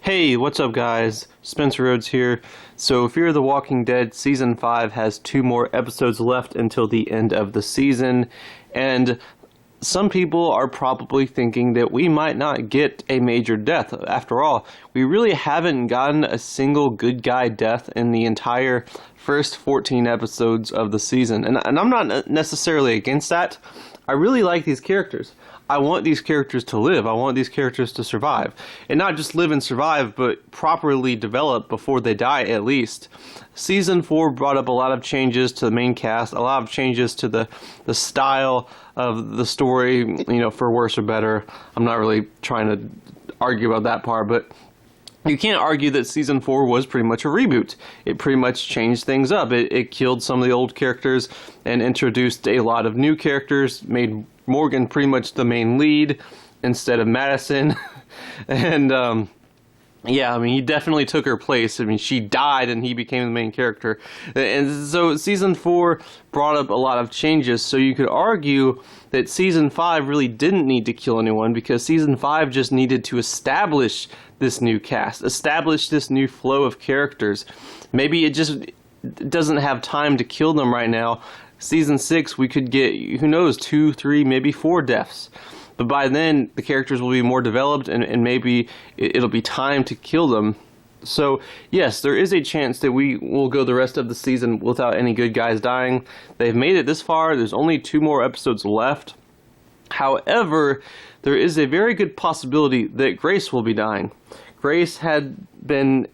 Hey, what's up guys? Spencer Rhodes here. So Fear the Walking Dead Season 5 has 2 more episodes left until the end of the season, and some people are probably thinking that we might not get a major death. After all, we really haven't gotten a single good guy death in the entire first 14 episodes of the season, and I'm not necessarily against that. I really like these characters. I want these characters to live. I want these characters to survive. And not just live and survive, but properly develop before they die, at least. Season 4 brought up a lot of changes to the main cast, a lot of changes to the style of the story, for worse or better. I'm not really trying to argue about that part, but you can't argue that Season 4 was pretty much a reboot. It pretty much changed things up. It killed some of the old characters and introduced a lot of new characters, made Morgan pretty much the main lead instead of Madison. And, he definitely took her place. She died and he became the main character. And so Season 4 brought up a lot of changes, so you could argue that Season 5 really didn't need to kill anyone because Season 5 just needed to establish this new cast, establish this new flow of characters. Maybe it just doesn't have time to kill them right now. Season 6, we could get, who knows, 2, 3, maybe 4 deaths. But by then, the characters will be more developed, and maybe it'll be time to kill them. So, yes, there is a chance that we will go the rest of the season without any good guys dying. They've made it this far. There's only 2 more episodes left. However, there is a very good possibility that Grace will be dying. Grace had been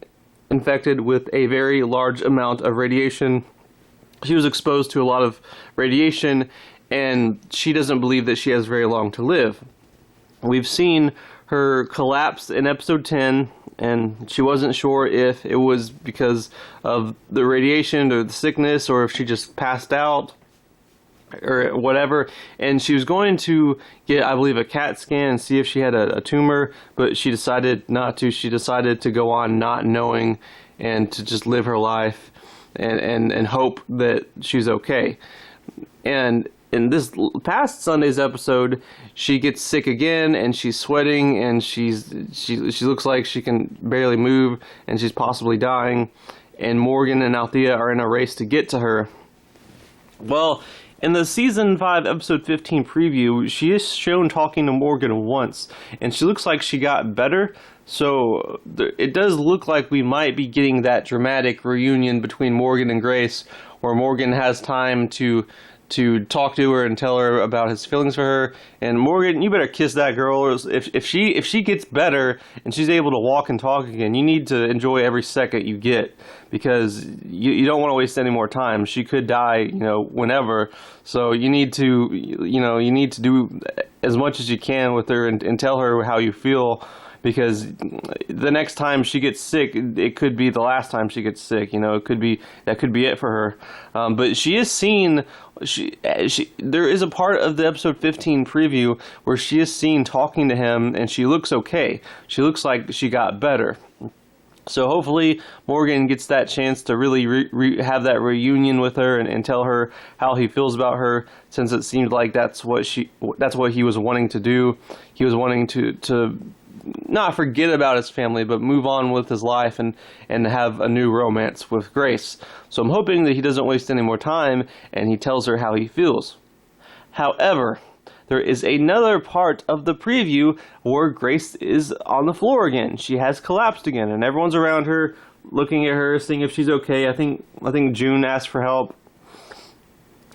infected with a very large amount of radiation. She was exposed to a lot of radiation, and she doesn't believe that she has very long to live. We've seen her collapse in episode 10, and she wasn't sure if it was because of the radiation or the sickness, or if she just passed out or whatever. And she was going to get, I believe, a CAT scan and see if she had a tumor, but she decided not to. She decided to go on not knowing and to just live her life and hope that she's okay. And in this past Sunday's episode, she gets sick again, and she's sweating, and she looks like she can barely move, and she's possibly dying. And Morgan and Althea are in a race to get to her. Well, in the Season 5, Episode 15 preview, she is shown talking to Morgan once, and she looks like she got better. So it does look like we might be getting that dramatic reunion between Morgan and Grace, where Morgan has time to talk to her and tell her about his feelings for her. And Morgan, you better kiss that girl. Or if she gets better and she's able to walk and talk again, you need to enjoy every second you get, because you don't want to waste any more time. She could die, whenever. So you need to, do as much as you can with her and tell her how you feel. Because the next time she gets sick, it could be the last time she gets sick. It could be it for her. But she is seen. There is a part of the episode 15 preview where she is seen talking to him, and she looks okay. She looks like she got better. So hopefully Morgan gets that chance to really have that reunion with her and tell her how he feels about her, since it seemed like that's what he was wanting to do. He was wanting to not forget about his family, but move on with his life and have a new romance with Grace. So I'm hoping that he doesn't waste any more time and he tells her how he feels. However, there is another part of the preview where Grace is on the floor again. She has collapsed again, and everyone's around her, looking at her, seeing if she's okay. I think June asked for help.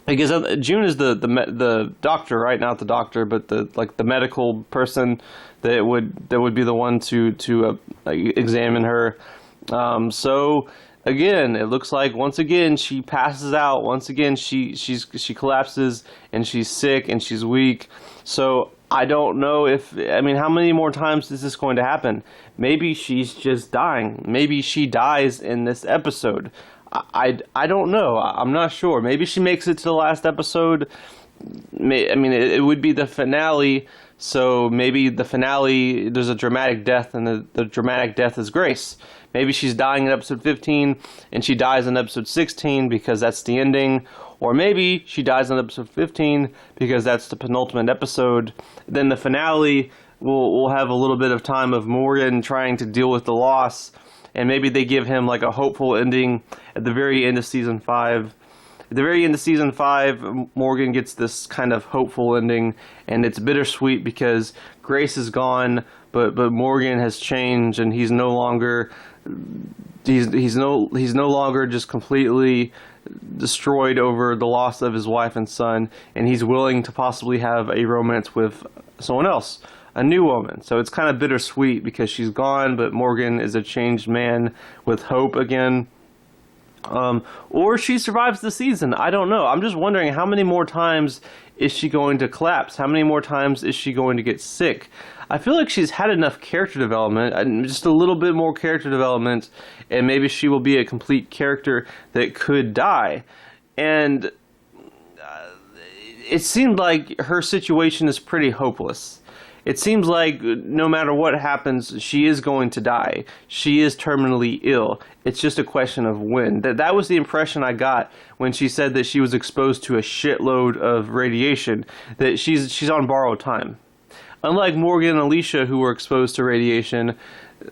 Because June is the doctor, right? Not the doctor, but the medical person that would be the one to examine her. So again, it looks like once again she passes out. Once again she collapses, and she's sick and she's weak. So I don't know how many more times is this going to happen? Maybe she's just dying. Maybe she dies in this episode. I don't know. I'm not sure. Maybe she makes it to the last episode. It would be the finale, so maybe the finale, there's a dramatic death, and the dramatic death is Grace. Maybe she's dying in episode 15, and she dies in episode 16 because that's the ending. Or maybe she dies in episode 15 because that's the penultimate episode. Then the finale we'll have a little bit of time of Morgan trying to deal with the loss, and maybe they give him like a hopeful ending at the very end of season 5. At the very end of season 5, Morgan gets this kind of hopeful ending, and it's bittersweet because Grace is gone, but Morgan has changed, and he's no longer just completely destroyed over the loss of his wife and son, and he's willing to possibly have a romance with someone else, a new woman. So it's kind of bittersweet because she's gone, but Morgan is a changed man with hope again. Or she survives the season. I don't know. I'm just wondering, how many more times is she going to collapse? How many more times is she going to get sick? I feel like she's had enough character development, just a little bit more character development, and maybe she will be a complete character that could die. And it seemed like her situation is pretty hopeless. It seems like no matter what happens, she is going to die. She is terminally ill. It's just a question of when. That was the impression I got when she said that she was exposed to a shitload of radiation, that she's on borrowed time. Unlike Morgan and Alicia, who were exposed to radiation,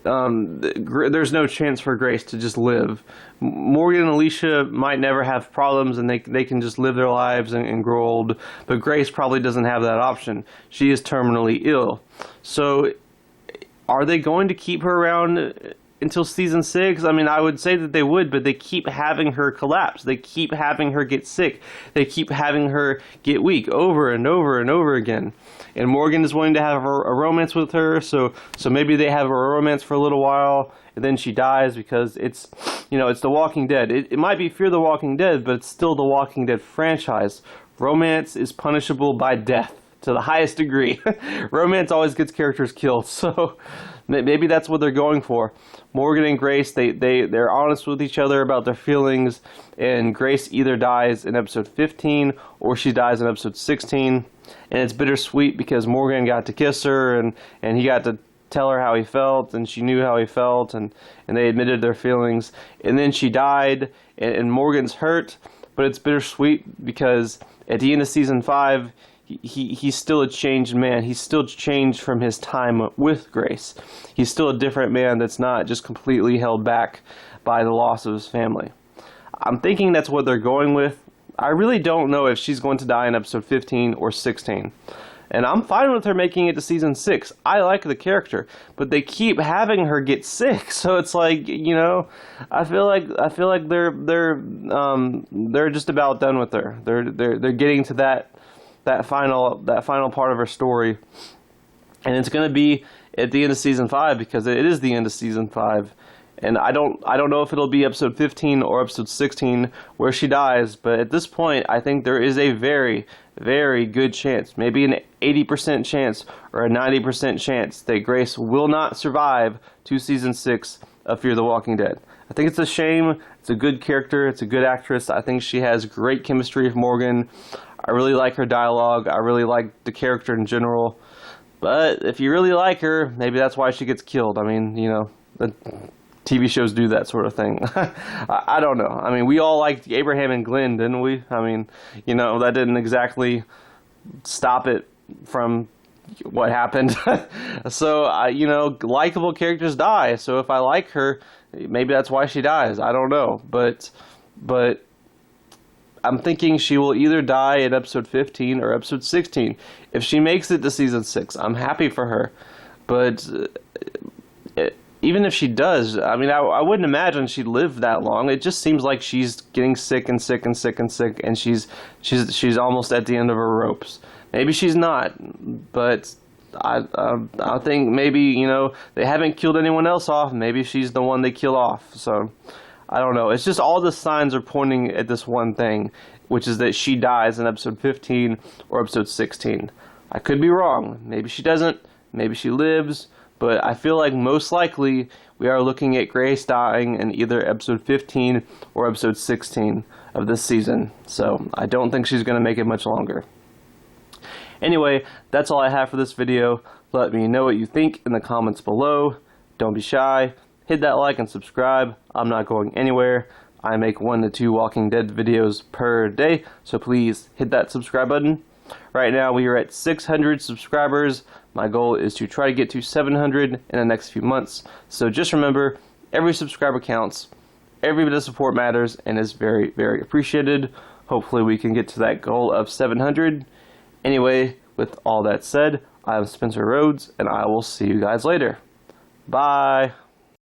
there's no chance for Grace to just live. Morgan and Alicia might never have problems, and they can just live their lives and grow old, but Grace probably doesn't have that option. She is terminally ill. So are they going to keep her around until season 6? I mean, I would say that they would, but they keep having her collapse. They keep having her get sick. They keep having her get weak over and over and over again. And Morgan is willing to have a romance with her, so maybe they have a romance for a little while, and then she dies because it's The Walking Dead. It might be Fear the Walking Dead, but it's still the Walking Dead franchise. Romance is punishable by death to the highest degree. Romance always gets characters killed, so maybe that's what they're going for. Morgan and Grace, they're honest with each other about their feelings, and Grace either dies in episode 15 or she dies in episode 16. And it's bittersweet because Morgan got to kiss her, and he got to tell her how he felt, and she knew how he felt, and they admitted their feelings. And then she died, and Morgan's hurt, but it's bittersweet because at the end of season 5, he's still a changed man. He's still changed from his time with Grace. He's still a different man that's not just completely held back by the loss of his family. I'm thinking that's what they're going with. I really don't know if she's going to die in episode 15 or 16. And I'm fine with her making it to season 6. I like the character, but they keep having her get sick. So it's like, I feel like they're just about done with her. They're getting to that final part of her story. And it's going to be at the end of season 5 because it is the end of season 5. And I don't know if it'll be episode 15 or episode 16 where she dies, but at this point, I think there is a very, very good chance, maybe an 80% chance or a 90% chance that Grace will not survive to season 6 of Fear the Walking Dead. I think it's a shame. It's a good character. It's a good actress. I think she has great chemistry with Morgan. I really like her dialogue. I really like the character in general. But if you really like her, maybe that's why she gets killed. I mean, the TV shows do that sort of thing. I don't know. I mean, we all liked Abraham and Glenn, didn't we? I mean, that didn't exactly stop it from what happened. So, likable characters die. So if I like her, maybe that's why she dies. I don't know. But I'm thinking she will either die in episode 15 or episode 16. If she makes it to season 6, I'm happy for her. But even if she does, I mean, I wouldn't imagine she'd live that long. It just seems like she's getting sick and sick and sick and sick, and she's almost at the end of her ropes. Maybe she's not, but I think maybe they haven't killed anyone else off. Maybe she's the one they kill off. So I don't know. It's just all the signs are pointing at this one thing, which is that she dies in episode 15 or episode 16. I could be wrong. Maybe she doesn't. Maybe she lives. But I feel like most likely we are looking at Grace dying in either episode 15 or episode 16 of this season. So I don't think she's going to make it much longer. Anyway, that's all I have for this video. Let me know what you think in the comments below. Don't be shy. Hit that like and subscribe. I'm not going anywhere. I make 1 to 2 Walking Dead videos per day. So please hit that subscribe button. Right now we are at 600 subscribers. My goal is to try to get to 700 in the next few months. So just remember, every subscriber counts, every bit of support matters, and is very, very appreciated. Hopefully we can get to that goal of 700. Anyway, with all that said, I'm Spencer Rhodes, and I will see you guys later. Bye!